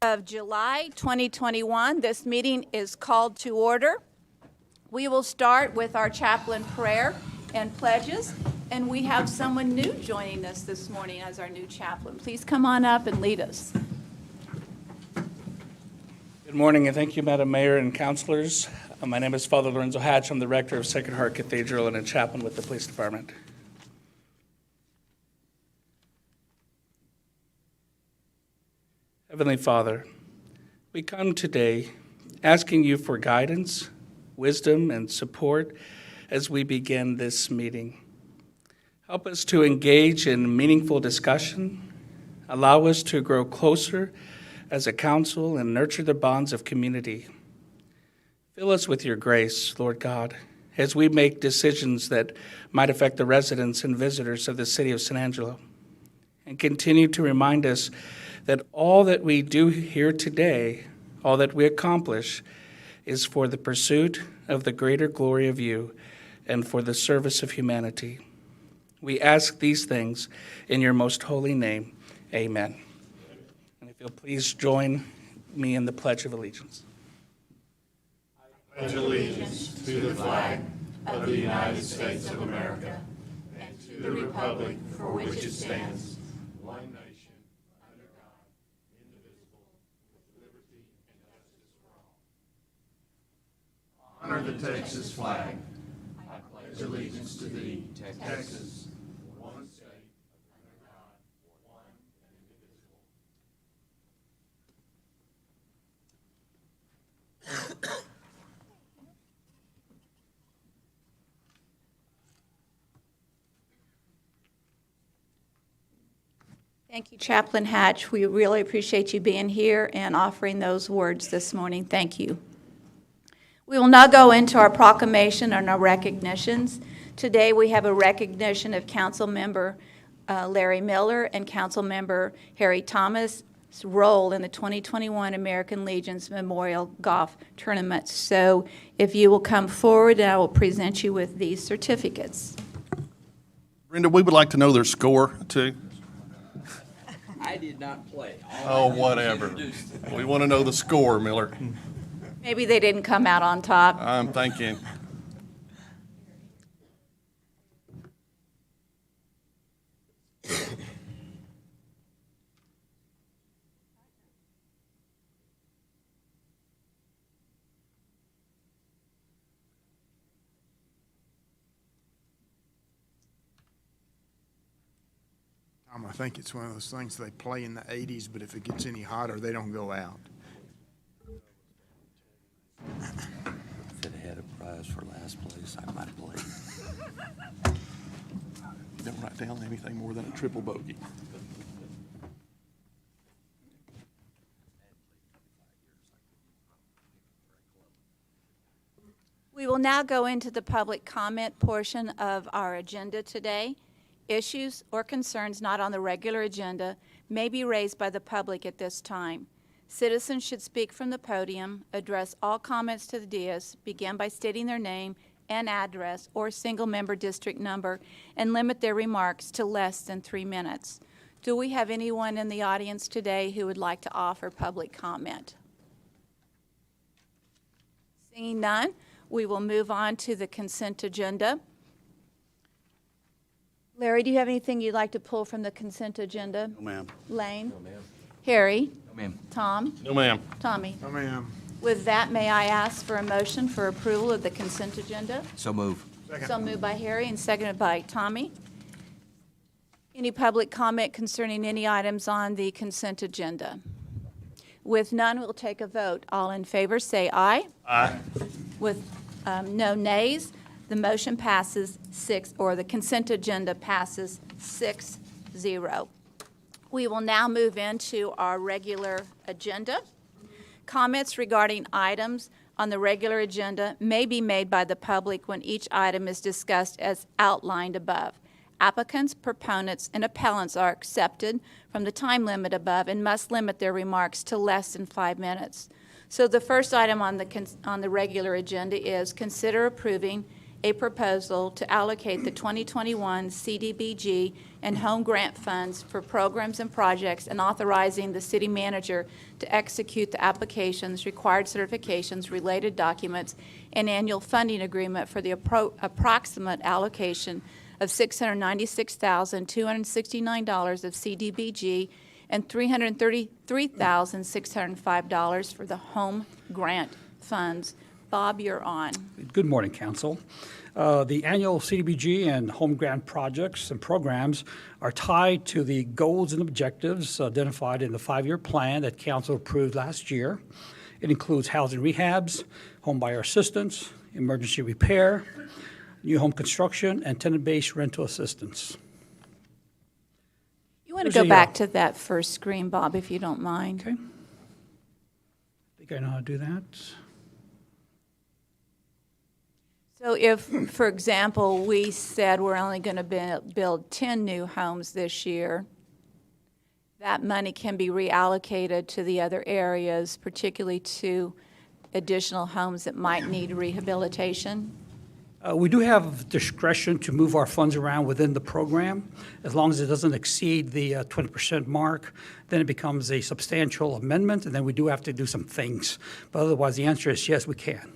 of July 2021. This meeting is called to order. We will start with our chaplain prayer and pledges, and we have someone new joining us this morning as our new chaplain. Please come on up and lead us. Good morning, and thank you, Madam Mayor and councilors. My name is Father Lorenzo Hatch. I'm the rector of Sacred Heart Cathedral and a chaplain with the police department. Heavenly Father, we come today asking you for guidance, wisdom, and support as we begin this meeting. Help us to engage in meaningful discussion, allow us to grow closer as a council, and nurture the bonds of community. Fill us with your grace, Lord God, as we make decisions that might affect the residents and visitors of the city of San Angelo, and continue to remind us that all that we do here today, all that we accomplish, is for the pursuit of the greater glory of you and for the service of humanity. We ask these things in your most holy name. Amen. And if you'll please join me in the Pledge of Allegiance. I pledge allegiance to the flag of the United States of America and to the republic for which it stands, one nation, under God, indivisible, with liberty and justice for all. Honor the Texas flag. I pledge allegiance to thee, Texas, one state, under God, one and indivisible. Thank you, Chaplain Hatch. We really appreciate you being here and offering those words this morning. Thank you. We will now go into our proclamation and our recognitions. Today we have a recognition of Council Member Larry Miller and Council Member Harry Thomas' role in the 2021 American Legion's Memorial Golf Tournament. So if you will come forward, I will present you with these certificates. Brenda, we would like to know their score, too. I did not play. Oh, whatever. We want to know the score, Miller. Maybe they didn't come out on top. I'm thinking. I think it's one of those things they play in the 80s, but if it gets any hotter, they don't go out. If it had a prize for last place, I might play. Don't write down anything more than a triple bogey. We will now go into the public comment portion of our agenda today. Issues or concerns not on the regular agenda may be raised by the public at this time. Citizens should speak from the podium, address all comments to the dais, begin by stating their name and address or single-member district number, and limit their remarks to less than 3 minutes. Do we have anyone in the audience today who would like to offer public comment? Seeing none, we will move on to the consent agenda. Larry, do you have anything you'd like to pull from the consent agenda? No, ma'am. Lane? No, ma'am. Harry? No, ma'am. Tom? No, ma'am. Tommy? Oh, ma'am. With that, may I ask for a motion for approval of the consent agenda? So move. Second. So moved by Harry and seconded by Tommy. Any public comment concerning any items on the consent agenda? With none, we'll take a vote. All in favor, say aye. Aye. With no nays, the motion passes the consent agenda passes 6-0. We will now move into our regular agenda. Comments regarding items on the regular agenda may be made by the public when each item is discussed as outlined above. Applicants, proponents, and appellants are accepted from the time limit above and must limit their remarks to less than 5 minutes. So the first item on the regular agenda is consider approving a proposal to allocate the 2021 CDBG and home grant funds for programs and projects and authorizing the city manager to execute the applications, required certifications, related documents, and annual funding agreement for the approximate allocation of $696,269 of CDBG and $333,605 for the home grant funds. Bob, you're on. Good morning, Council. The annual CDBG and home grant projects and programs are tied to the goals and objectives identified in the 5-year plan that Council approved last year. It includes housing rehabs, home buyer assistance, emergency repair, new home construction, and tenant-based rental assistance. You want to go back to that first screen, Bob, if you don't mind. Okay. I think I know how to do that. So if, for example, we said we're only going to build 10 new homes this year, that money can be reallocated to the other areas, particularly to additional homes that might need rehabilitation? We do have discretion to move our funds around within the program, as long as it doesn't exceed the 20% mark. Then it becomes a substantial amendment, and then we do have to do some things. But otherwise, the answer is yes, we can.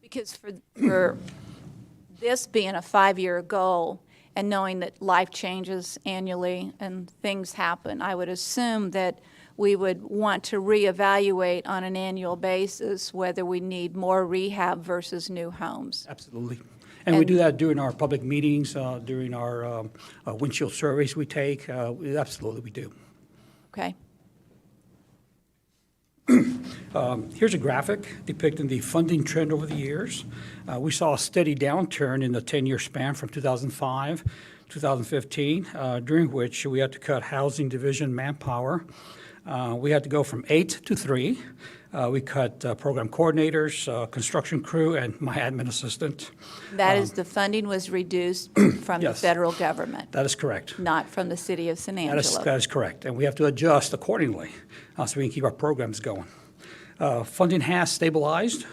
Because for this being a 5-year goal and knowing that life changes annually and things happen, I would assume that we would want to reevaluate on an annual basis whether we need more rehab versus new homes. Absolutely. And we do that during our public meetings, during our windshield surveys we take. Absolutely, we do. Okay. Here's a graphic depicting the funding trend over the years. We saw a steady downturn in the 10-year span from 2005 to 2015, during which we had to cut housing division manpower. We had to go from 8 to 3. We cut program coordinators, construction crew, and my admin assistant. That is, the funding was reduced from the Yes. federal government, That is correct. not from the city of San Angelo. That is correct, and we have to adjust accordingly so we can keep our programs going. Funding has stabilized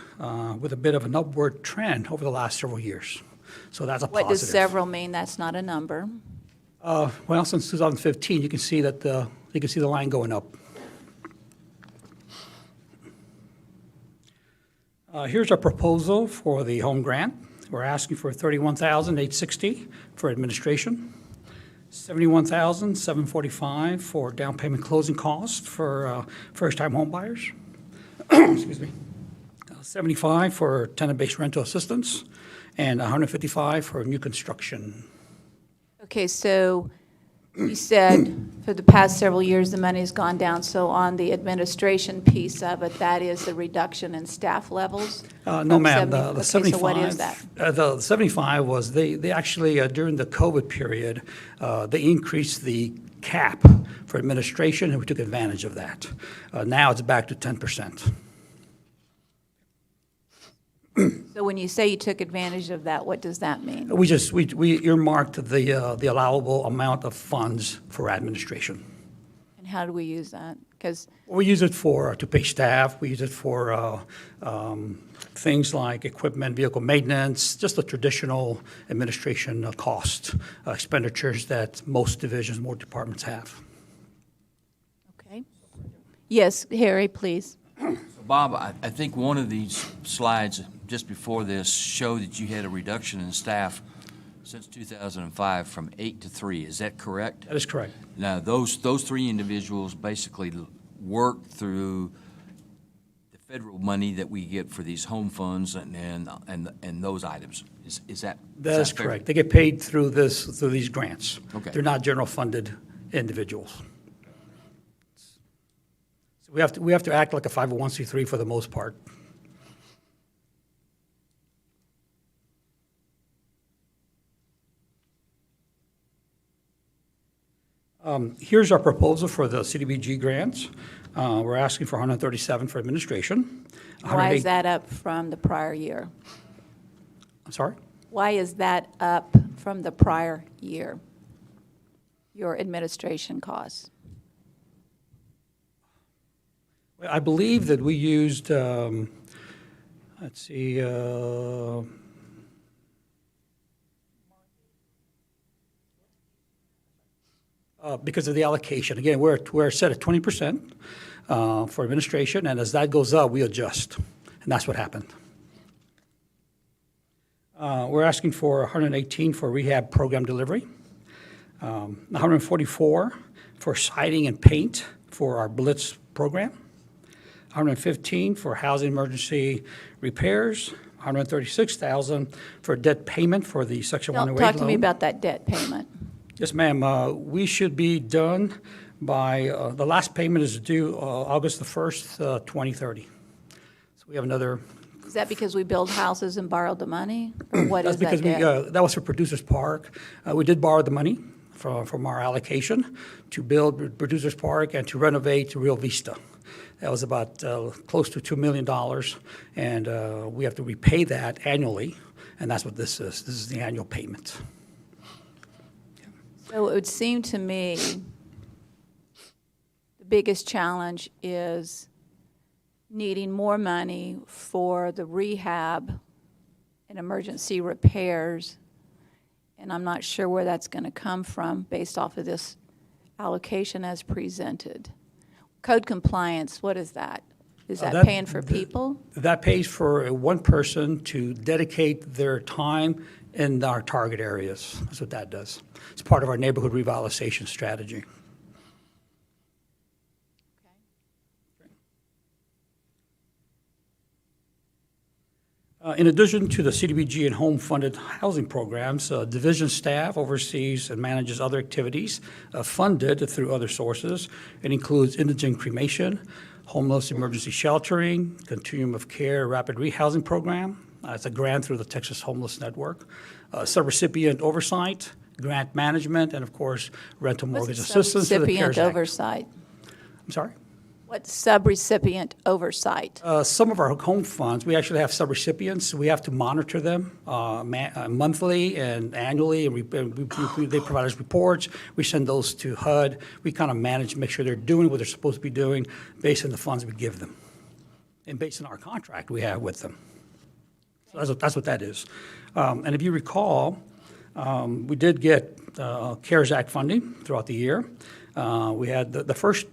with a bit of an upward trend over the last several years, so that's a What does positive. several mean? That's not a number. Well, since 2015, you can see that the line going up. Here's our proposal for the home grant. We're asking for $31,860 for administration, $71,745 for down payment closing costs for first-time home buyers. Excuse me. $75 for tenant-based rental assistance, and $155 for new construction. Okay, so you said for the past several years, the money's gone down, so on the administration piece of it, that is the reduction in staff levels? No, From ma'am, 70 the 75. Okay, so what is that? The 75 was, they actually, during the COVID period, they increased the cap for administration, and we took advantage of that. Now it's back to 10%. So when you say you took advantage of that, what does that mean? We earmarked the allowable amount of funds for administration. And how do we use that? Because, We use it to pay staff. We use it for things like equipment, vehicle maintenance, just the traditional administration cost expenditures that most divisions, more departments have. okay. Yes, Harry, please. Bob, I think one of these slides just before this showed that you had a reduction in staff since 2005 from 8 to 3. Is that correct? That is correct. Now, those 3 individuals basically work through the federal money that we get for these home funds and those items. Is that That is fair? correct. They get paid through these grants. Okay. They're not general funded individuals. So we have to act like a 501c3 for the most part. Here's our proposal for the CDBG grants. We're asking for $137 for administration. Why is 108 that up from the prior year? I'm sorry? Why is that up from the prior year, your administration costs? I believe that we used, let's see, Because of the allocation. Again, we're set at 20% for administration, and as that goes up, we adjust. And that's what happened. We're asking for 118 for rehab program delivery, 144 for siding and paint for our Blitz program, 115 for housing emergency repairs, 136,000 for debt payment for the Section 108 Don't loan. talk to me about that debt payment. Yes, ma'am. We should be done by, the last payment is due August the 1st, 2030. So we have another. Is that because we build houses and borrowed the money? Or what That's is that because debt? that was for Producers Park. We did borrow the money from our allocation to build Producers Park and to renovate Rio Vista. That was about close to $2 million, and we have to repay that annually, and that's what this is. This is the annual payment. So it would seem to me the biggest challenge is needing more money for the rehab and emergency repairs, and I'm not sure where that's going to come from based off of this allocation as presented. Code compliance, what is that? Is that paying for people? That pays for one person to dedicate their time in our target areas. That's what that does. It's part of our neighborhood revitalization strategy. In addition to the CDBG and home-funded housing programs, division staff oversees and manages other activities funded through other sources. It includes indigent cremation, homeless emergency sheltering, continuum of care rapid rehousing program. It's a grant through the Texas Homeless Network, subrecipient oversight, grant management, and of course, rental mortgage assistance through the CARES Subrecipient Act. oversight. I'm sorry? What's subrecipient oversight? Some of our home funds, we actually have subrecipients. We have to monitor them monthly and annually, and they provide us reports. We send those to HUD. We kind of manage, make sure they're doing what they're supposed to be doing based on the funds we give them and based on our contract we have with them. So that's what that is. And if you recall, we did get CARES Act funding throughout the year. We had the first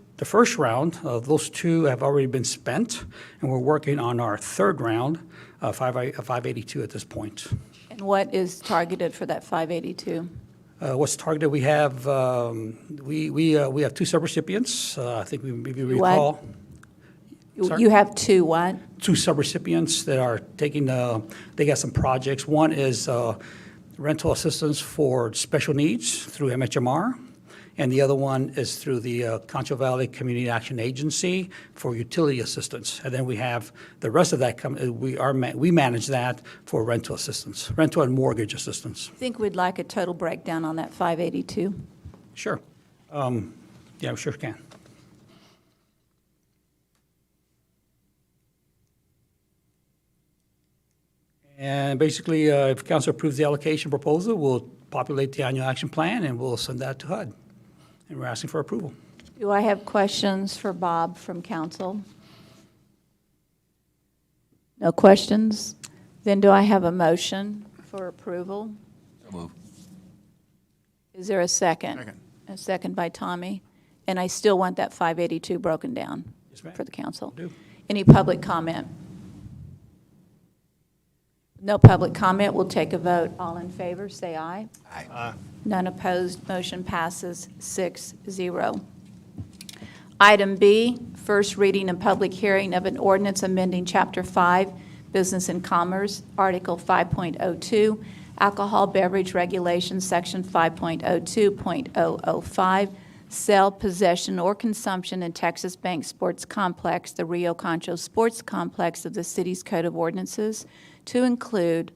round of those two have already been spent, and we're working on our third round, 582 at this point. And what is targeted for that 582? What's targeted? We have we have two subrecipients. I think if you What? recall, Sorry? You have two what? two subrecipients that are taking. They got some projects. One is rental assistance for special needs through MHMR. And the other one is through the Concho Valley Community Action Agency for utility assistance. And then we have the rest of that, we manage that for rental assistance, rental and mortgage assistance. I think we'd like a total breakdown on that 582. Sure. Yeah, we sure can. And basically, if council approves the allocation proposal, we'll populate the annual action plan and we'll send that to HUD. And we're asking for approval. Do I have questions for Bob from council? No questions? Then do I have a motion for approval? So moved. Is there a second? Second. A second by Tommy. And I still want that 582 broken down Yes, ma'am. for the council. Do. Any public comment? No public comment. We'll take a vote. All in favor, say aye. Aye. None opposed. Motion passes 6-0. Item B, first reading and public hearing of an ordinance amending Chapter 5, Business and Commerce, Article 5.02, Alcohol Beverage Regulations, Section 5.02.005, sale, possession, or consumption in Texas Bank Sports Complex, the Rio Concho Sports Complex of the city's Code of Ordinances, to include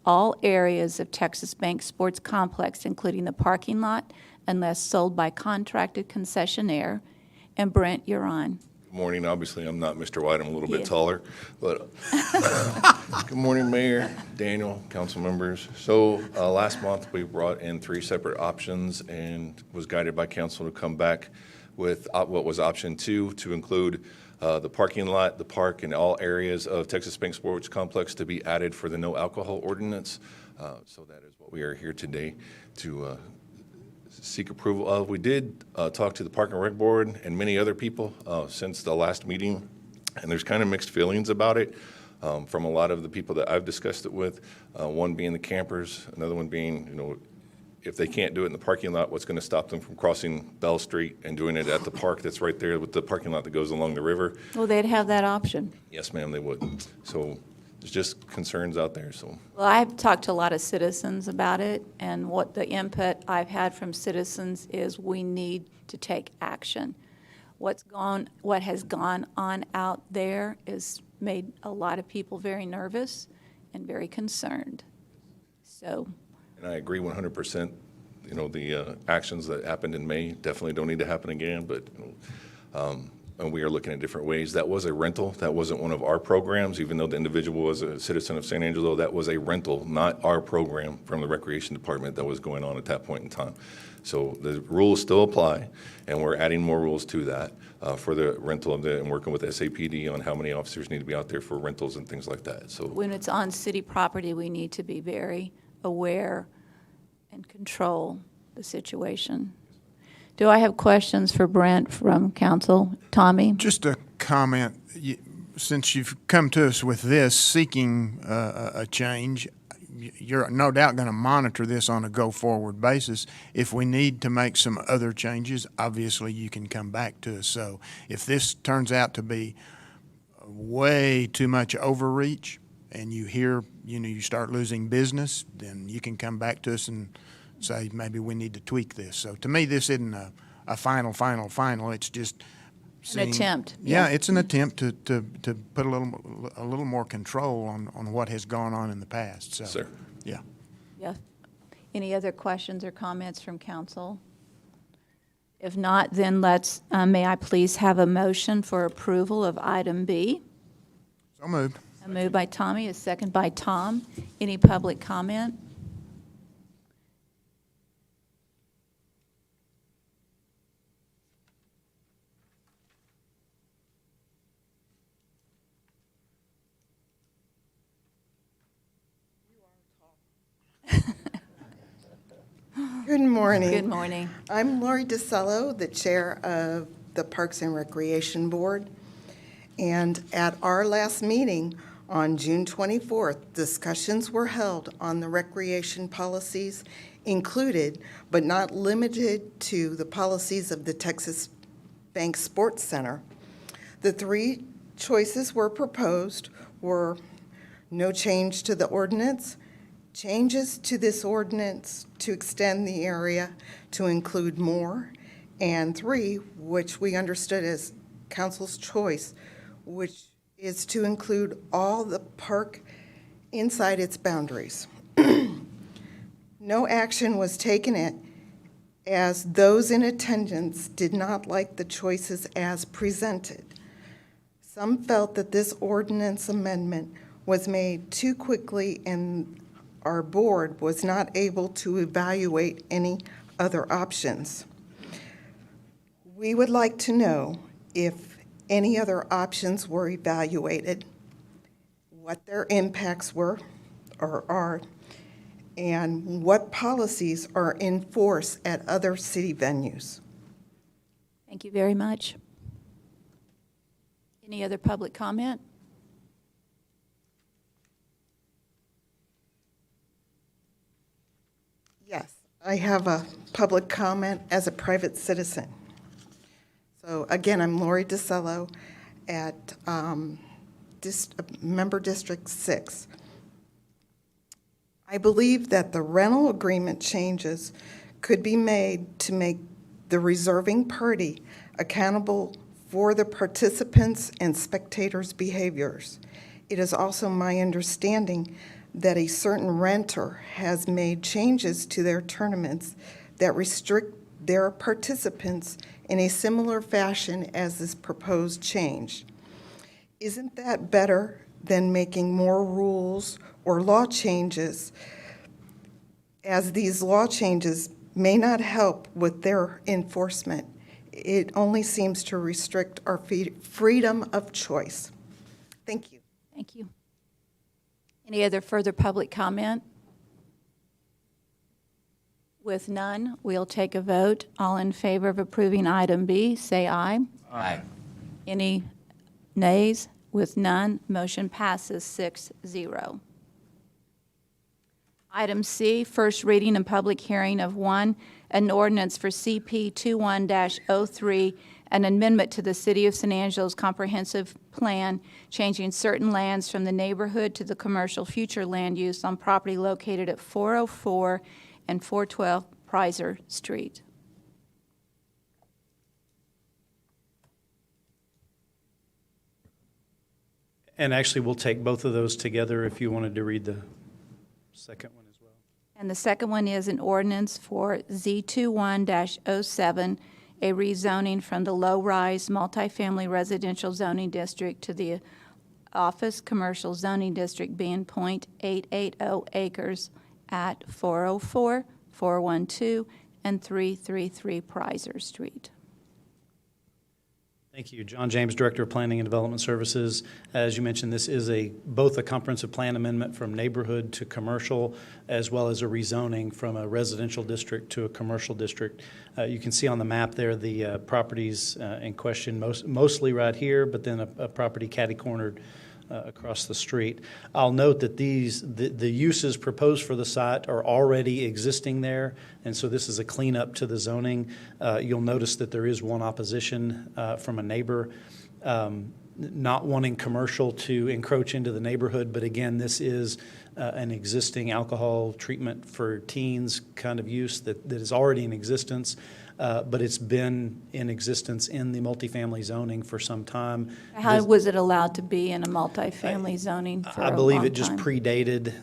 all areas of Texas Bank Sports Complex, including the parking lot, unless sold by contracted concessionaire. And Brent, you're on. Good morning. Obviously, I'm not Mr. White. I'm a little Yeah. bit taller, but good morning, Mayor, Daniel, council members. So last month, we brought in 3 separate options and was guided by council to come back with what was option 2, to include the parking lot, the park, and all areas of Texas Bank Sports Complex to be added for the no alcohol ordinance. So that is what we are here today to seek approval of. We did talk to the Park and Rec Board and many other people since the last meeting, and there's kind of mixed feelings about it from a lot of the people that I've discussed it with, one being the campers, another one being, if they can't do it in the parking lot, what's going to stop them from crossing Bell Street and doing it at the park that's right there with the parking lot that goes along the river? Well, they'd have that option. Yes, ma'am, they would. So there's just concerns out there, so. Well, I've talked to a lot of citizens about it, and what the input I've had from citizens is we need to take action. What has gone on out there has made a lot of people very nervous and very concerned. So, And I agree 100%. The actions that happened in May definitely don't need to happen again, but and we are looking at different ways. That was a rental. That wasn't one of our programs, even though the individual was a citizen of San Angelo. That was a rental, not our program from the Recreation Department that was going on at that point in time. So the rules still apply, and we're adding more rules to that for the rental and working with SAPD on how many officers need to be out there for rentals and things like that. So when it's on city property, we need to be very aware and control the situation. Do I have questions for Brent from council? Tommy? Just a comment. Since you've come to us with this, seeking a change, you're no doubt going to monitor this on a go-forward basis. If we need to make some other changes, obviously you can come back to us. So if this turns out to be way too much overreach and you hear, you start losing business, then you can come back to us and say, maybe we need to tweak this. So to me, this isn't a final. It's just An attempt. Yeah, it's an attempt to put a little more control on what has gone on in the past. So, Sir. yeah. Yeah. Any other questions or comments from council? If not, then may I please have a motion for approval of item B? So moved. A move by Tommy, a second by Tom. Any public comment? Good morning. Good morning. I'm Lori DeCello, the Chair of the Parks and Recreation Board. And at our last meeting on June 24th, discussions were held on the recreation policies included, but not limited to, the policies of the Texas Bank Sports Center. The three choices were proposed were no change to the ordinance, changes to this ordinance to extend the area to include more, and 3, which we understood as council's choice, which is to include all the park inside its boundaries. No action was taken as those in attendance did not like the choices as presented. Some felt that this ordinance amendment was made too quickly and our board was not able to evaluate any other options. We would like to know if any other options were evaluated, what their impacts were or are, and what policies are in force at other city venues. Thank you very much. Any other public comment? Yes, I have a public comment as a private citizen. So again, I'm Lori DeCello at Member District 6. I believe that the rental agreement changes could be made to make the reserving party accountable for the participants' and spectators' behaviors. It is also my understanding that a certain renter has made changes to their tournaments that restrict their participants in a similar fashion as this proposed change. Isn't that better than making more rules or law changes, as these law changes may not help with their enforcement? It only seems to restrict our freedom of choice. Thank you. Thank you. Any other further public comment? With none, we'll take a vote. All in favor of approving item B, say aye. Aye. Any nays? With none, motion passes 6-0. Item C, first reading and public hearing of an ordinance for CP 21-03, an amendment to the City of San Angelo's comprehensive plan, changing certain lands from the neighborhood to the commercial future land use on property located at 404 and 412 Prizer Street. And actually, we'll take both of those together if you wanted to read the second one as well. And the second one is an ordinance for Z21-07, a rezoning from the low-rise multifamily residential zoning district to the office commercial zoning district being .880 acres at 404, 412, and 333 Prizer Street. Thank you. John James, Director of Planning and Development Services. As you mentioned, this is both a comprehensive plan amendment from neighborhood to commercial, as well as a rezoning from a residential district to a commercial district. You can see on the map there the properties in question, mostly right here, but then a property catty-cornered across the street. I'll note that the uses proposed for the site are already existing there, and so this is a cleanup to the zoning. You'll notice that there is one opposition from a neighbor not wanting commercial to encroach into the neighborhood, but again, this is an existing alcohol treatment for teens kind of use that is already in existence. But it's been in existence in the multifamily zoning for some time. How was it allowed to be in a multifamily zoning for a long time? I believe it just predated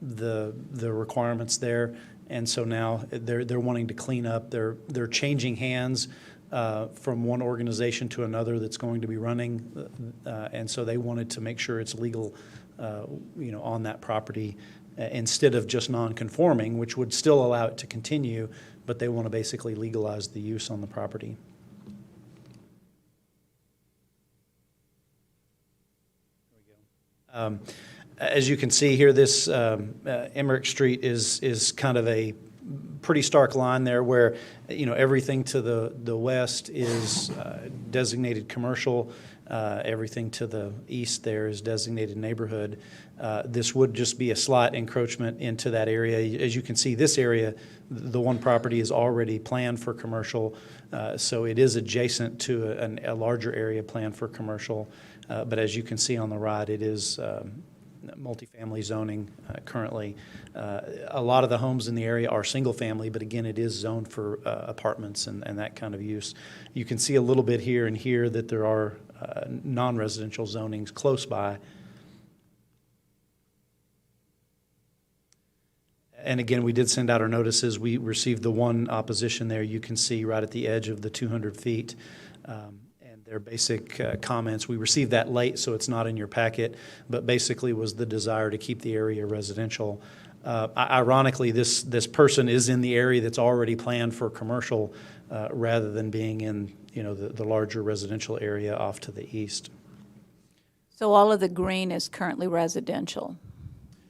the requirements there, and so now they're wanting to clean up. They're changing hands from one organization to another that's going to be running, and so they wanted to make sure it's legal, on that property instead of just non-conforming, which would still allow it to continue. But they want to basically legalize the use on the property. As you can see here, this Emmerich Street is kind of a pretty stark line there where, everything to the west is designated commercial. Everything to the east there is designated neighborhood. This would just be a slight encroachment into that area. As you can see, this area, the one property is already planned for commercial, so it is adjacent to a larger area planned for commercial. But as you can see on the right, it is multifamily zoning currently. A lot of the homes in the area are single family, but again, it is zoned for apartments and that kind of use. You can see a little bit here and here that there are non-residential zonings close by. And again, we did send out our notices. We received the one opposition there. You can see right at the edge of the 200 feet. And their basic comments, we received that late, so it's not in your packet, but basically was the desire to keep the area residential. Ironically, this person is in the area that's already planned for commercial rather than being in the larger residential area off to the east. So all of the green is currently residential?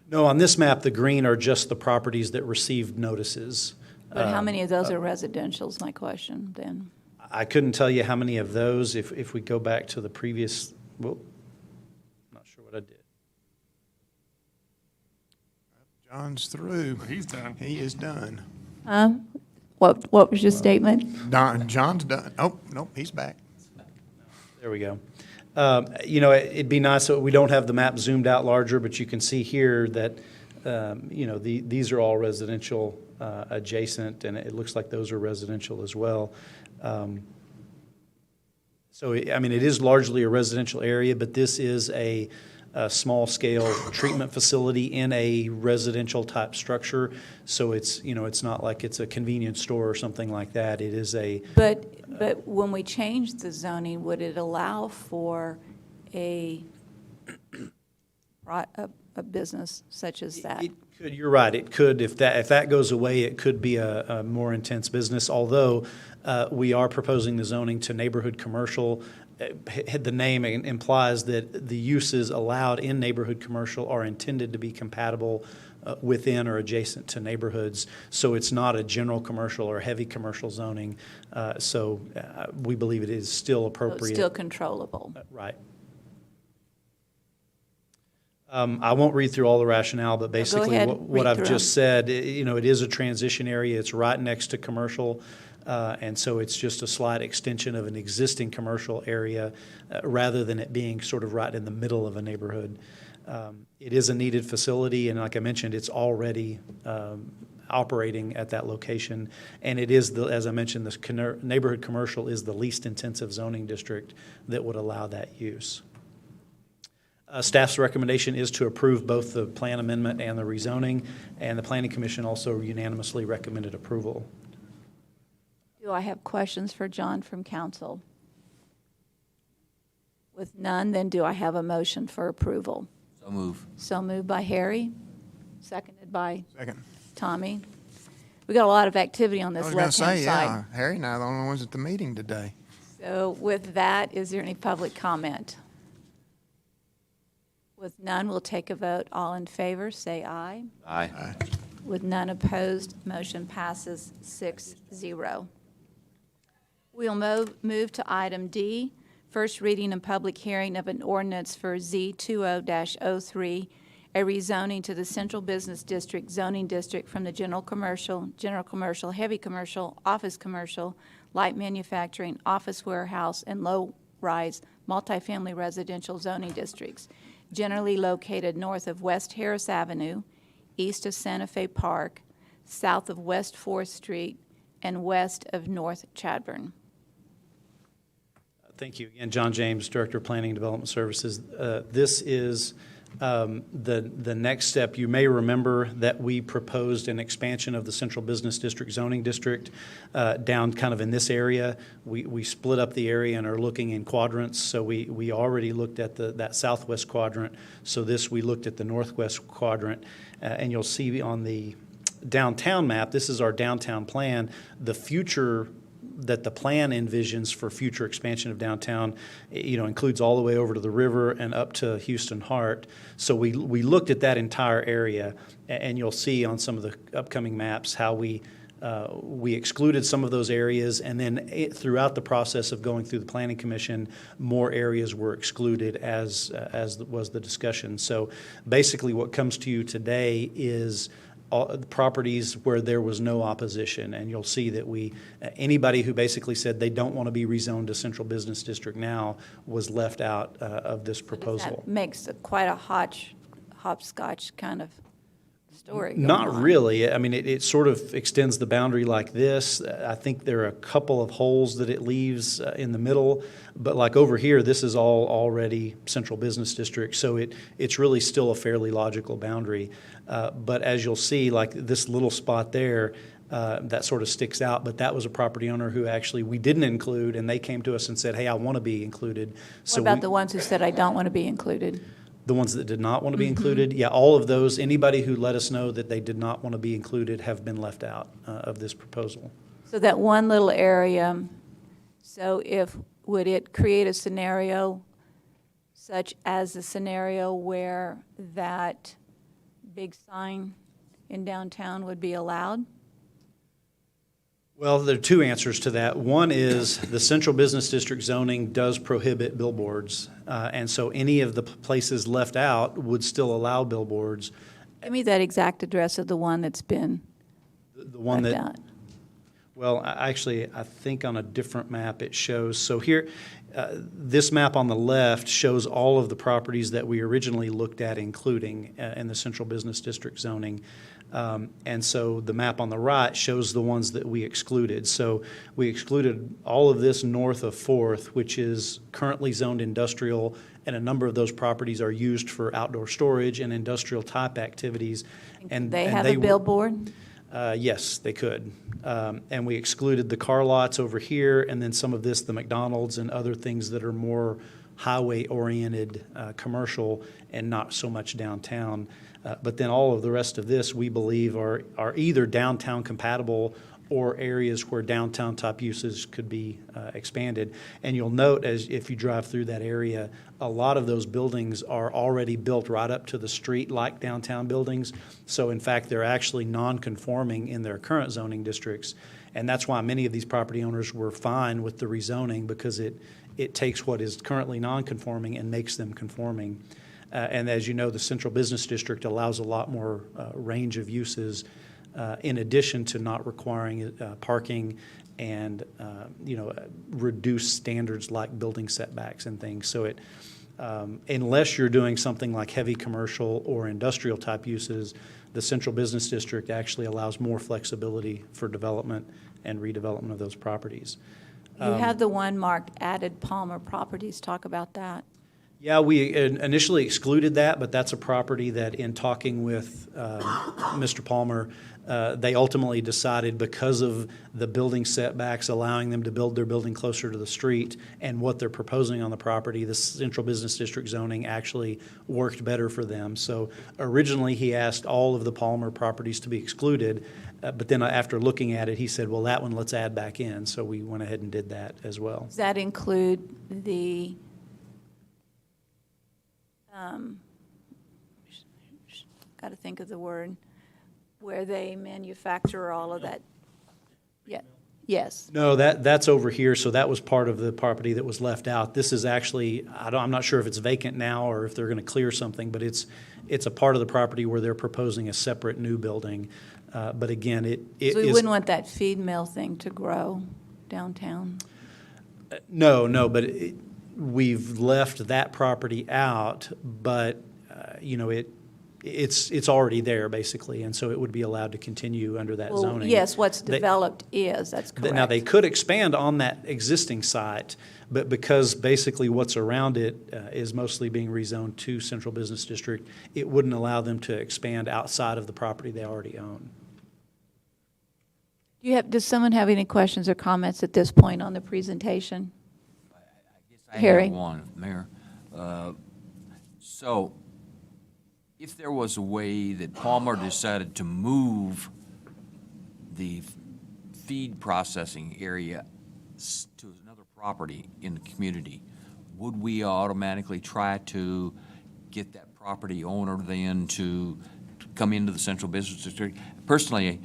No, on this map, the green are just the properties that received notices. But how many of those are residential is my question then? I couldn't tell you how many of those. If we go back to the previous, I'm not sure what I did. John's through. He's done. He is done. What was your statement? John's done. Oh, nope, he's back. There we go. It'd be nice that we don't have the map zoomed out larger, but you can see here that, these are all residential adjacent, and it looks like those are residential as well. So, it is largely a residential area, but this is a small-scale treatment facility in a residential type structure. So it's not like it's a convenience store or something like that. It is a. But when we change the zoning, would it allow for a business such as that? It could. You're right. It could. If that goes away, it could be a more intense business. Although we are proposing the zoning to neighborhood commercial, the name implies that the uses allowed in neighborhood commercial are intended to be compatible within or adjacent to neighborhoods. So it's not a general commercial or heavy commercial zoning. So we believe it is still So appropriate. it's still controllable. Right. I won't read through all the rationale, but basically ahead, what read I've through just said, it is a transition area. It's right next to commercial. And so it's just a slight extension of an existing commercial area rather than it being sort of right in the middle of a neighborhood. It is a needed facility, and like I mentioned, it's already operating at that location. And it is, as I mentioned, this neighborhood commercial is the least intensive zoning district that would allow that use. Staff's recommendation is to approve both the plan amendment and the rezoning, and the Planning Commission also unanimously recommended approval. Do I have questions for John from council? With none, then do I have a motion for approval? So move. So moved by Harry, seconded by Second. Tommy. We got a lot of activity on I this was going to left-hand say, side. yeah, Harry and I are the only ones at the meeting today. So with that, is there any public comment? With none, we'll take a vote. All in favor, say aye. Aye. With none opposed, motion passes 6-0. We'll move to item D, first reading and public hearing of an ordinance for Z20-03, a rezoning to the Central Business District zoning district from the general commercial, heavy commercial, office commercial, light manufacturing, office warehouse, and low-rise multifamily residential zoning districts, generally located north of West Harris Avenue, east of Santa Fe Park, south of West 4th Street, and west of North Chadbourn. Thank you. Again, John James, Director of Planning and Development Services. This is the next step. You may remember that we proposed an expansion of the Central Business District zoning district down kind of in this area. We split up the area and are looking in quadrants. So we already looked at that southwest quadrant. So we looked at the northwest quadrant. And you'll see on the downtown map, this is our downtown plan, the future that the plan envisions for future expansion of downtown, includes all the way over to the river and up to Houston Hart. So we looked at that entire area, and you'll see on some of the upcoming maps how we excluded some of those areas, and then throughout the process of going through the Planning Commission, more areas were excluded as was the discussion. So basically what comes to you today is properties where there was no opposition, and you'll see that anybody who basically said they don't want to be rezoned to Central Business District now was left out of this proposal. That makes quite a hopscotch kind of story going Not on. really. I mean, it sort of extends the boundary like this. I think there are a couple of holes that it leaves in the middle, but like over here, this is all already Central Business District, so it's really still a fairly logical boundary. But as you'll see, like this little spot there, that sort of sticks out, but that was a property owner who actually we didn't include, and they came to us and said, hey, I want to be included. What about the ones who said, I don't want to be included? The ones that did not want to be included, yeah, all of those, anybody who let us know that they did not want to be included have been left out of this proposal. So that one little area, would it create a scenario such as the scenario where that big sign in downtown would be allowed? Well, there are two answers to that. One is the Central Business District zoning does prohibit billboards, and so any of the places left out would still allow billboards. Give me that exact address of the one that's been The one left that, out. well, I think on a different map it shows. So here, this map on the left shows all of the properties that we originally looked at, including in the Central Business District zoning. And so the map on the right shows the ones that we excluded. So we excluded all of this north of 4th, which is currently zoned industrial, and a number of those properties are used for outdoor storage and industrial type activities. And They have a billboard? Yes, they could. And we excluded the car lots over here, and then some of this, the McDonald's and other things that are more highway-oriented commercial and not so much downtown. But then all of the rest of this, we believe, are either downtown compatible or areas where downtown type uses could be expanded. And you'll note, as if you drive through that area, a lot of those buildings are already built right up to the street like downtown buildings. So in fact, they're actually non-conforming in their current zoning districts. And that's why many of these property owners were fine with the rezoning, because it takes what is currently non-conforming and makes them conforming. And as you know, the central business district allows a lot more range of uses, in addition to not requiring parking and reduced standards like building setbacks and things. So it, unless you're doing something like heavy commercial or industrial type uses, the central business district actually allows more flexibility for development and redevelopment of those properties. You have the one marked added Palmer properties. Talk about that. Yeah, we initially excluded that, but that's a property that, in talking with Mr. Palmer, they ultimately decided, because of the building setbacks allowing them to build their building closer to the street and what they're proposing on the property, the central business district zoning actually worked better for them. So originally, he asked all of the Palmer properties to be excluded, but then after looking at it, he said, well, that one let's add back in. So we went ahead and did that as well. Does that include the got to think of the word, where they manufacture all of that? Yeah. Yes. No, that's over here, so that was part of the property that was left out. This is actually, I'm not sure if it's vacant now or if they're going to clear something, but it's a part of the property where they're proposing a separate new building. But again, it So we is. wouldn't want that feed mill thing to grow downtown? No, but we've left that property out, but, it's already there, basically, and so it would be allowed to continue under that Well, zoning. yes, what's developed that's correct. Now, they could expand on that existing site, but because basically what's around it is mostly being rezoned to Central Business District, it wouldn't allow them to expand outside of the property they already own. Does someone have any questions or comments at this point on the presentation? I Harry? have one, Mayor. So if there was a way that Palmer decided to move the feed processing area to another property in the community, would we automatically try to get that property owner then to come into the central business district? Personally,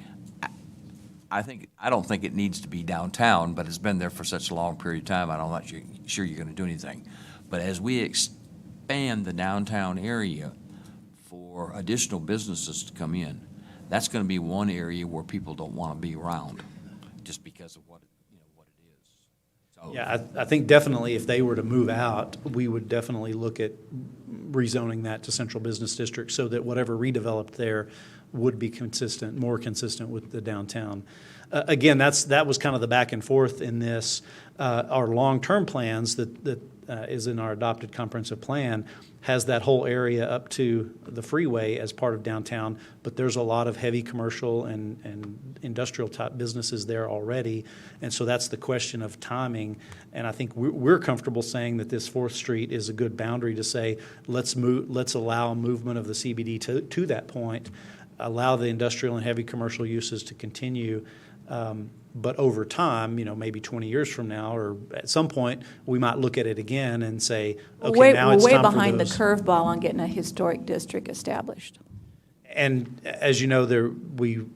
I don't think it needs to be downtown, but it's been there for such a long period of time, I'm not sure you're going to do anything. But as we expand the downtown area for additional businesses to come in, that's going to be one area where people don't want to be around, just because of what it is. So, Yeah, I think definitely if they were to move out, we would definitely look at rezoning that to Central Business District so that whatever redeveloped there would be consistent, more consistent with the downtown. Again, that was kind of the back and forth in this. Our long-term plans that is in our adopted comprehensive plan has that whole area up to the freeway as part of downtown, but there's a lot of heavy commercial and industrial type businesses there already, and so that's the question of timing. And I think we're comfortable saying that this 4th Street is a good boundary to say, let's allow movement of the CBD to that point, allow the industrial and heavy commercial uses to continue. But over time, maybe 20 years from now, or at some point, we might look at it again and say, okay, now it's time for We're way behind the those. curveball on getting a historic district established. And as you know, we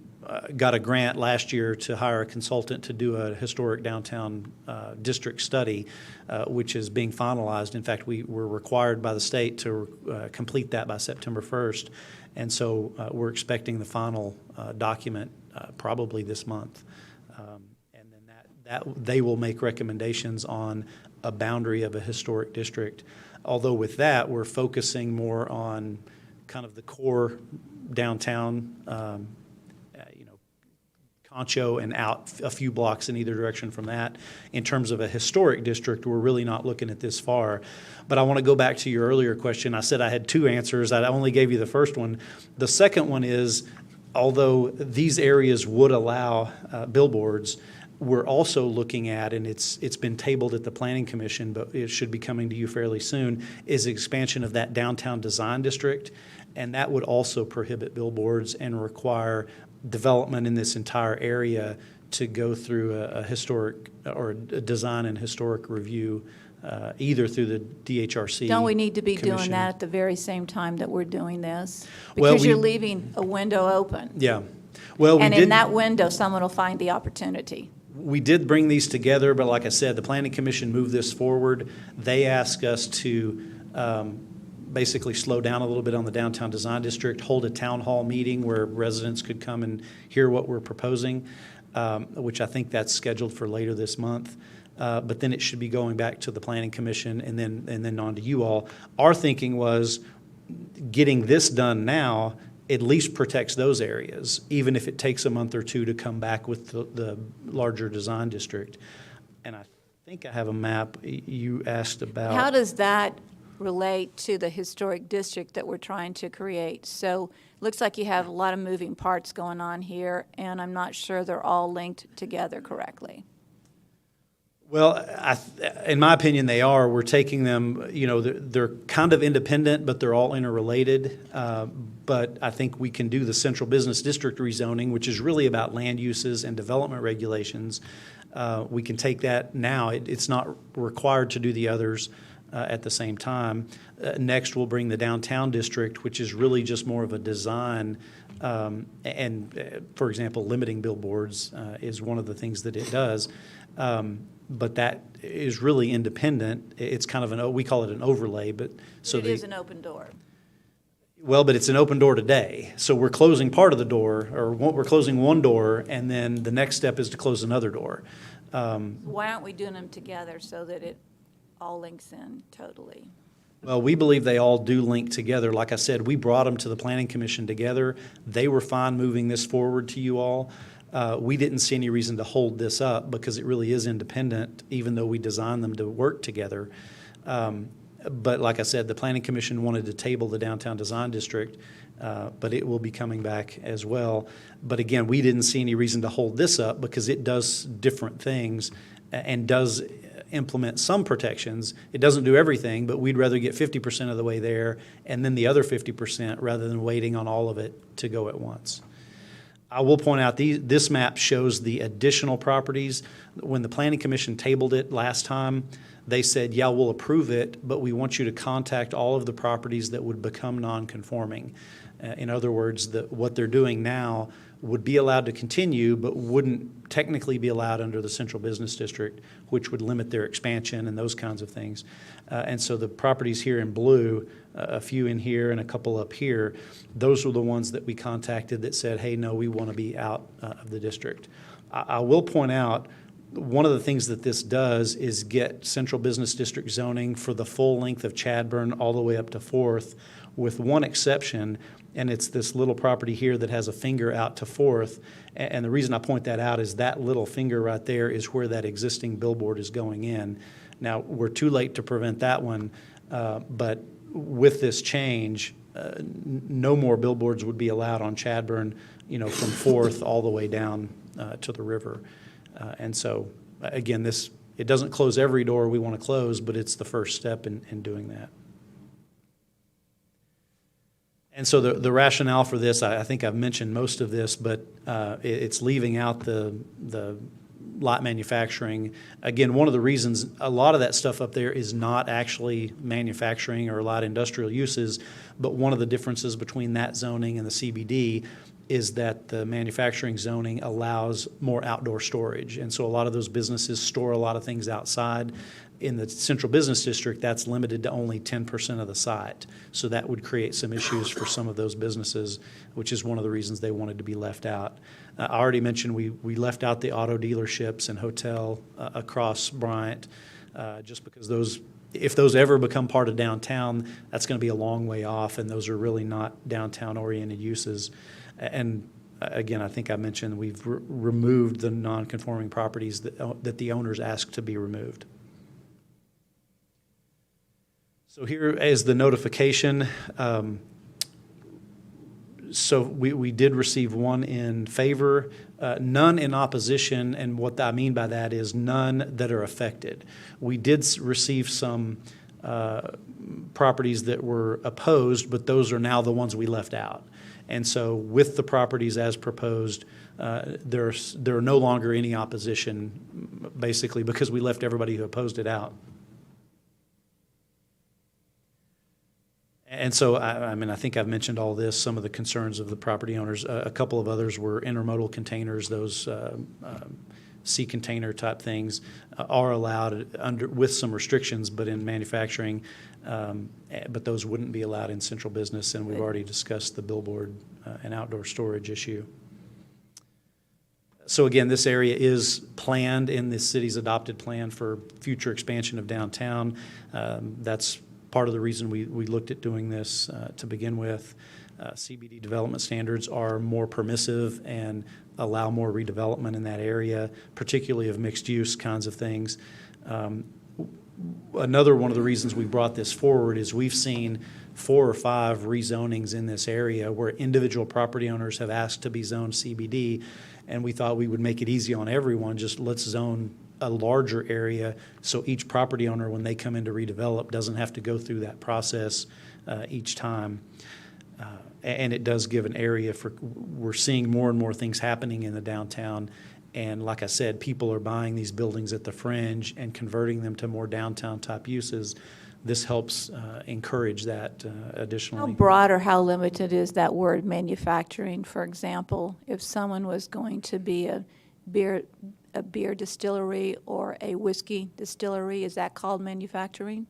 got a grant last year to hire a consultant to do a historic downtown district study, which is being finalized. In fact, we were required by the state to complete that by September 1st. And so we're expecting the final document probably this month. And then that they will make recommendations on a boundary of a historic district. Although with that, we're focusing more on kind of the core downtown, Concho and out a few blocks in either direction from that. In terms of a historic district, we're really not looking at this far. But I want to go back to your earlier question. I said I had 2 answers. I only gave you the first one. The second one is, although these areas would allow billboards, we're also looking at, and it's been tabled at the Planning Commission, but it should be coming to you fairly soon, is expansion of that downtown design district. And that would also prohibit billboards and require development in this entire area to go through a historic or a design and historic review, either through the DHRC. Don't we need to be doing commission. that at the very same time that we're doing this? Well, Because you're we- leaving a window open. Yeah. Well, we And did. in that window, someone will find the opportunity. We did bring these together, but like I said, the Planning Commission moved this forward. They asked us to basically slow down a little bit on the downtown design district, hold a town hall meeting where residents could come and hear what we're proposing, which I think that's scheduled for later this month. But then it should be going back to the Planning Commission and then on to you all. Our thinking was getting this done now at least protects those areas, even if it takes a month or two to come back with the larger design district. And I think I have a map you asked about. How does that relate to the historic district that we're trying to create? So it looks like you have a lot of moving parts going on here, and I'm not sure they're all linked together correctly. Well, in my opinion, they are. We're taking them, they're kind of independent, but they're all interrelated. But I think we can do the central business district rezoning, which is really about land uses and development regulations. We can take that now. It's not required to do the others at the same time. Next, we'll bring the downtown district, which is really just more of a design. For example, limiting billboards is one of the things that it does. But that is really independent. It's kind of we call it an overlay, but so It is an open door. well, but it's an open door today. So we're closing part of the door, or we're closing one door, and then the next step is to close another door. Why aren't we doing them together so that it all links in totally? Well, we believe they all do link together. Like I said, we brought them to the Planning Commission together. They were fine moving this forward to you all. We didn't see any reason to hold this up because it really is independent, even though we designed them to work together. But like I said, the Planning Commission wanted to table the downtown design district, but it will be coming back as well. But again, we didn't see any reason to hold this up because it does different things and does implement some protections. It doesn't do everything, but we'd rather get 50% of the way there and then the other 50% rather than waiting on all of it to go at once. I will point out this map shows the additional properties. When the Planning Commission tabled it last time, they said, yeah, we'll approve it, but we want you to contact all of the properties that would become non-conforming. In other words, what they're doing now would be allowed to continue, but wouldn't technically be allowed under the central business district, which would limit their expansion and those kinds of things. And so the properties here in blue, a few in here and a couple up here, those were the ones that we contacted that said, hey, no, we want to be out of the district. I will point out, one of the things that this does is get central business district zoning for the full length of Chadbourn all the way up to 4th, with one exception, and it's this little property here that has a finger out to 4th. And the reason I point that out is that little finger right there is where that existing billboard is going in. Now, we're too late to prevent that one, but with this change, no more billboards would be allowed on Chadbourn, from 4th all the way down to the river. And so, again, it doesn't close every door we want to close, but it's the first step in doing that. And so the rationale for this, I think I've mentioned most of this, but it's leaving out the light manufacturing. Again, one of the reasons a lot of that stuff up there is not actually manufacturing or light industrial uses, but one of the differences between that zoning and the CBD is that the manufacturing zoning allows more outdoor storage. And so a lot of those businesses store a lot of things outside. In the central business district, that's limited to only 10% of the site. So that would create some issues for some of those businesses, which is one of the reasons they wanted to be left out. I already mentioned we left out the auto dealerships and hotel across Bryant, just because if those ever become part of downtown, that's going to be a long way off, and those are really not downtown-oriented uses. And again, I think I mentioned we've removed the non-conforming properties that the owners asked to be removed. So here is the notification. So we did receive one in favor, none in opposition, and what I mean by that is none that are affected. We did receive some properties that were opposed, but those are now the ones we left out. And so with the properties as proposed, there are no longer any opposition, basically, because we left everybody who opposed it out. And so, I mean, I think I've mentioned all this, some of the concerns of the property owners. A couple of others were intermodal containers, those sea container type things are allowed with some restrictions, but in manufacturing, but those wouldn't be allowed in central business, and we've already discussed the billboard and outdoor storage issue. So again, this area is planned in the city's adopted plan for future expansion of downtown. That's part of the reason we looked at doing this to begin with. CBD development standards are more permissive and allow more redevelopment in that area, particularly of mixed-use kinds of things. Another one of the reasons we brought this forward is we've seen 4 or 5 rezonings in this area where individual property owners have asked to be zoned CBD, and we thought we would make it easy on everyone, just let's zone a larger area so each property owner, when they come in to redevelop, doesn't have to go through that process each time. And it does give an area for, we're seeing more and more things happening in the downtown. And like I said, people are buying these buildings at the fringe and converting them to more downtown type uses. This helps encourage that additionally. How broad or how limited is that word manufacturing? For example, if someone was going to be a beer distillery or a whiskey distillery, is that called manufacturing?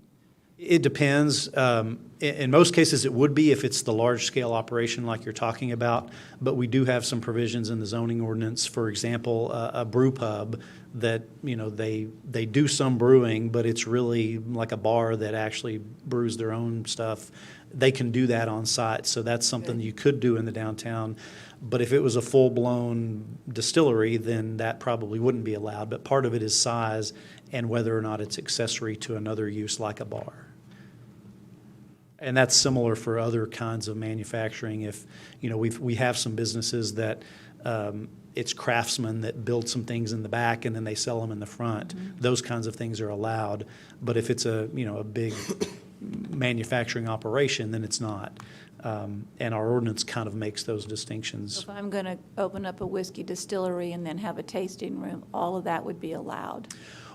It depends. In most cases, it would be if it's the large-scale operation like you're talking about, but we do have some provisions in the zoning ordinance. For example, a brew pub that, you know, they do some brewing, but it's really like a bar that actually brews their own stuff. They can do that on site, so that's something you could do in the downtown. But if it was a full-blown distillery, then that probably wouldn't be allowed. But part of it is size and whether or not it's accessory to another use like a bar. And that's similar for other kinds of manufacturing. If, you know, we have some businesses that it's craftsmen that build some things in the back and then they sell them in the front. Mm-hmm. Those kinds of things are allowed. But if it's a big manufacturing operation, then it's not. And our ordinance kind of makes those distinctions. So if I'm going to open up a whiskey distillery and then have a tasting room, all of that would be allowed?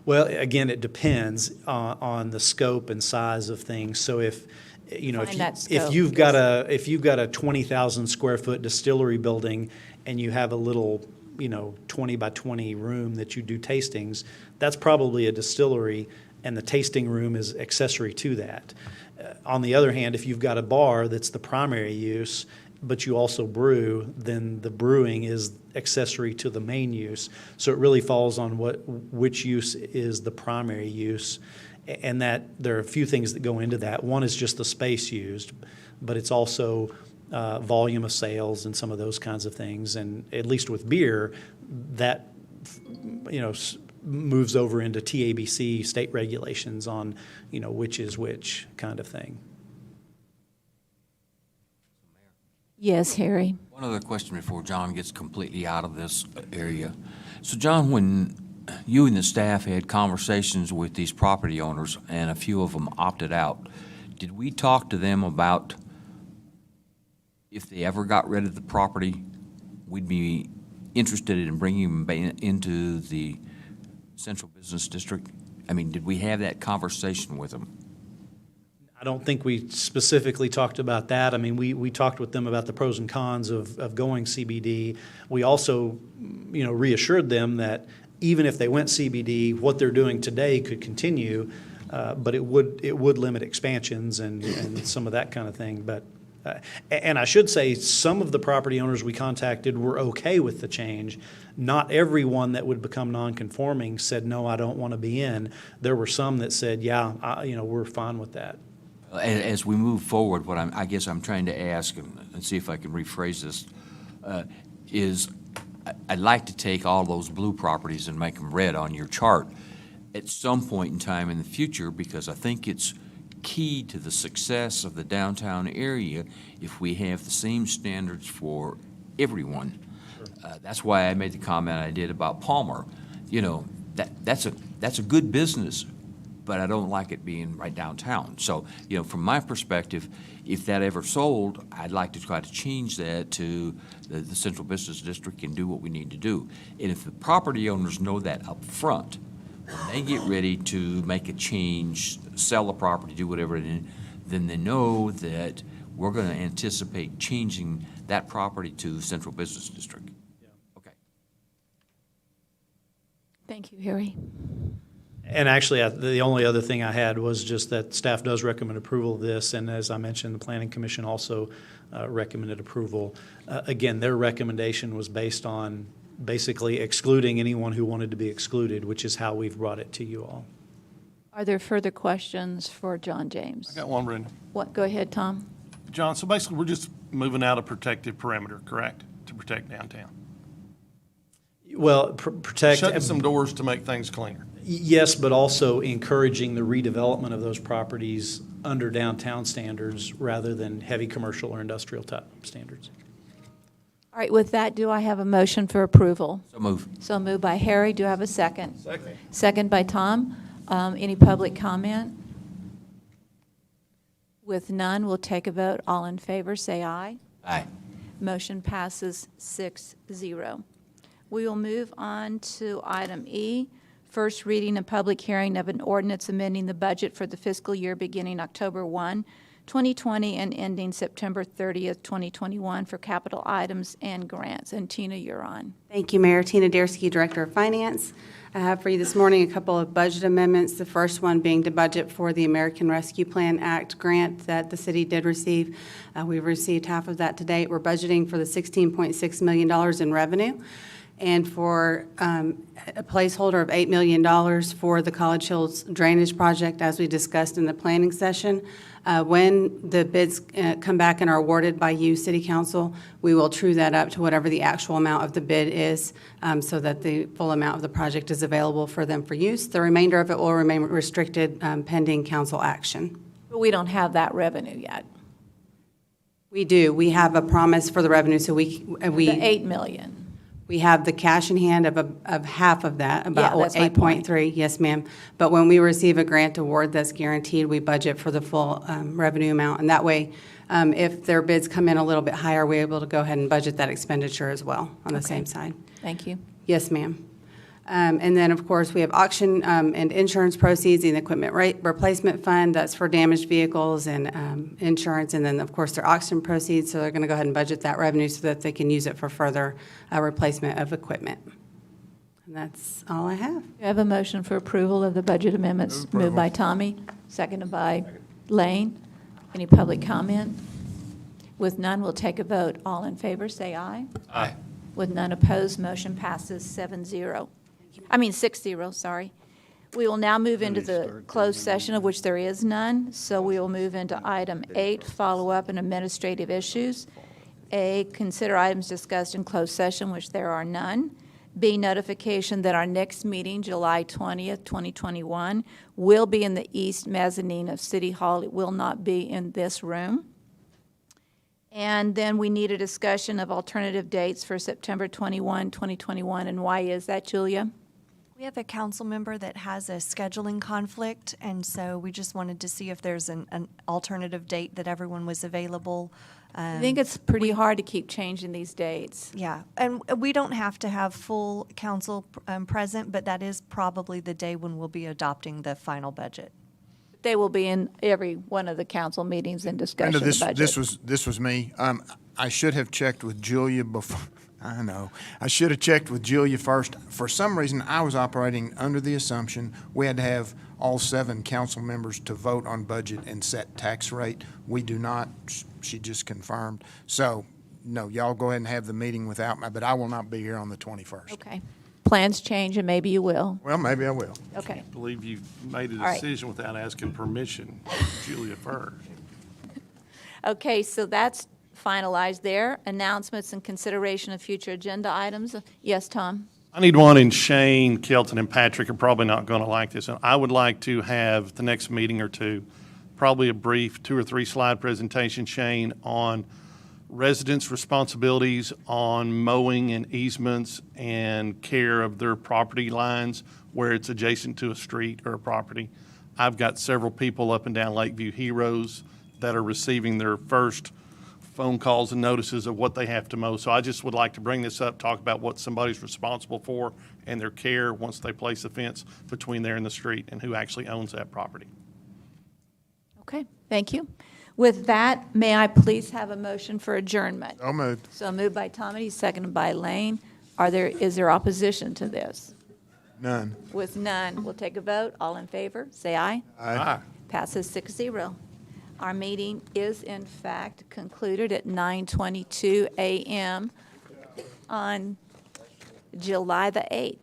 Well, again, it depends on the scope and size of things. So if you've got a 20,000 square foot distillery building and you have a little 20 by 20 room that you do tastings, that's probably a distillery, and the tasting room is accessory to that. On the other hand, if you've got a bar that's the primary use, but you also brew, then the brewing is accessory to the main use. So it really falls on which use is the primary use, and that there are a few things that go into that. One is just the space used, but it's also volume of sales and some of those kinds of things. And at least with beer, that moves over into TABC state regulations on which is which kind of thing. Yes, Harry. One other question before John gets completely out of this area. So, John, when you and the staff had conversations with these property owners and a few of them opted out, did we talk to them about if they ever got rid of the property, we'd be interested in bringing them into the central business district? I mean, did we have that conversation with them? I don't think we specifically talked about that. I mean, we talked with them about the pros and cons of going CBD. We also, reassured them that even if they went CBD, what they're doing today could continue, but it would limit expansions and some of that kind of thing. But and I should say, some of the property owners we contacted were okay with the change. Not everyone that would become non-conforming said, no, I don't want to be in. There were some that said, yeah, we're fine with that. As we move forward, what I guess I'm trying to ask, and see if I can rephrase this, is I'd like to take all those blue properties and make them red on your chart at some point in time in the future, because I think it's key to the success of the downtown area if we have the same standards for everyone. That's why I made the comment I did about Palmer. That's a good business, but I don't like it being right downtown. So, from my perspective, if that ever sold, I'd like to try to change that to the central business district and do what we need to do. And if the property owners know that up front, when they get ready to make a change, sell the property, do whatever, then they know that we're going to anticipate changing that property to central business district. Okay. Thank you, Harry. And actually, the only other thing I had was just that staff does recommend approval of this, and as I mentioned, the Planning Commission also recommended approval. Again, their recommendation was based on basically excluding anyone who wanted to be excluded, which is how we've brought it to you all. Are there further questions for John James? I got one, Brenda. What? Go ahead, Tom. John, so basically, we're just moving out a protective perimeter, correct? To protect downtown. Well, protect. Shutting some doors to make things cleaner. Yes, but also encouraging the redevelopment of those properties under downtown standards rather than heavy commercial or industrial type standards. All right, with that, do I have a motion for approval? So move. So moved by Harry. Do I have a second? Second. Second by Tom. Any public comment? With none, we'll take a vote. All in favor, say aye. Aye. Motion passes 6-0. We will move on to item E, first reading and public hearing of an ordinance amending the budget for the fiscal year beginning October 1, 2020 and ending September 30th, 2021 for capital items and grants. And Tina, you're on. Thank you, Mayor. Tina Dareski, Director of Finance. I have for you this morning a couple of budget amendments, the first one being to budget for the American Rescue Plan Act grant that the city did receive. We've received half of that to date. We're budgeting for the $16.6 million in revenue and for a placeholder of $8 million for the College Hills Drainage Project, as we discussed in the planning session. When the bids come back and are awarded by you, City Council, we will true that up to whatever the actual amount of the bid is so that the full amount of the project is available for them for use. The remainder of it will remain restricted pending council action. But we don't have that revenue yet. We do. We have a promise for the revenue, so we The $8 million. We have the cash in hand of half of that, about that's my point. 8.3, yes, ma'am. But when we receive a grant award that's guaranteed, we budget for the full revenue amount. And that way, if their bids come in a little bit higher, we're able to go ahead and budget that expenditure as well on the same side. Thank you. Yes, ma'am. And then, of course, we have auction and insurance proceeds in the equipment replacement fund. That's for damaged vehicles and insurance. And then, of course, their auction proceeds. So they're going to go ahead and budget that revenue so that they can use it for further replacement of equipment. And that's all I have. I have a motion for approval of the budget amendments. Moved by Tommy, seconded by Lane. Any public comment? With none, we'll take a vote. All in favor, say aye. Aye. With none opposed, motion passes 6-0, sorry. We will now move into the closed session, of which there is none. So we will move into item 8, follow-up and administrative issues. A, consider items discussed in closed session, which there are none. B, notification that our next meeting, July 20th, 2021, will be in the east mezzanine of City Hall. It will not be in this room. And then we need a discussion of alternative dates for September 21, 2021. And why is that, Julia? We have a council member that has a scheduling conflict, and so we just wanted to see if there's an alternative date that everyone was available. I think it's pretty hard to keep changing these dates. Yeah, and we don't have to have full council present, but that is probably the day when we'll be adopting the final budget. They will be in every one of the council meetings and discussion of the budget. This was me. I should have checked with Julia before. I know. I should have checked with Julia first. For some reason, I was operating under the assumption we had to have all 7 council members to vote on budget and set tax rate. We do not. She just confirmed. So, no, y'all go ahead and have the meeting without me, but I will not be here on the 21st. Okay. Plans change, and maybe you will. Well, maybe I will. Okay. I believe you made a All right. decision without asking permission, Julia first. Okay, so that's finalized there. Announcements and consideration of future agenda items. Yes, Tom? I need one, and Shane, Kelton, and Patrick are probably not going to like this. I would like to have the next meeting or two, probably a brief 2 or 3 slide presentation, Shane, on residents' responsibilities on mowing and easements and care of their property lines where it's adjacent to a street or a property. I've got several people up and down Lakeview Heroes that are receiving their first phone calls and notices of what they have to mow. So I just would like to bring this up, talk about what somebody's responsible for and their care once they place a fence between there and the street, and who actually owns that property. Okay, thank you. With that, may I please have a motion for adjournment? So moved. So moved by Tomedy, seconded by Lane. Is there opposition to this? None. With none, we'll take a vote. All in favor, say aye. Aye. Passes 6-0. Our meeting is in fact concluded at 9:22 a.m. on July the 8th.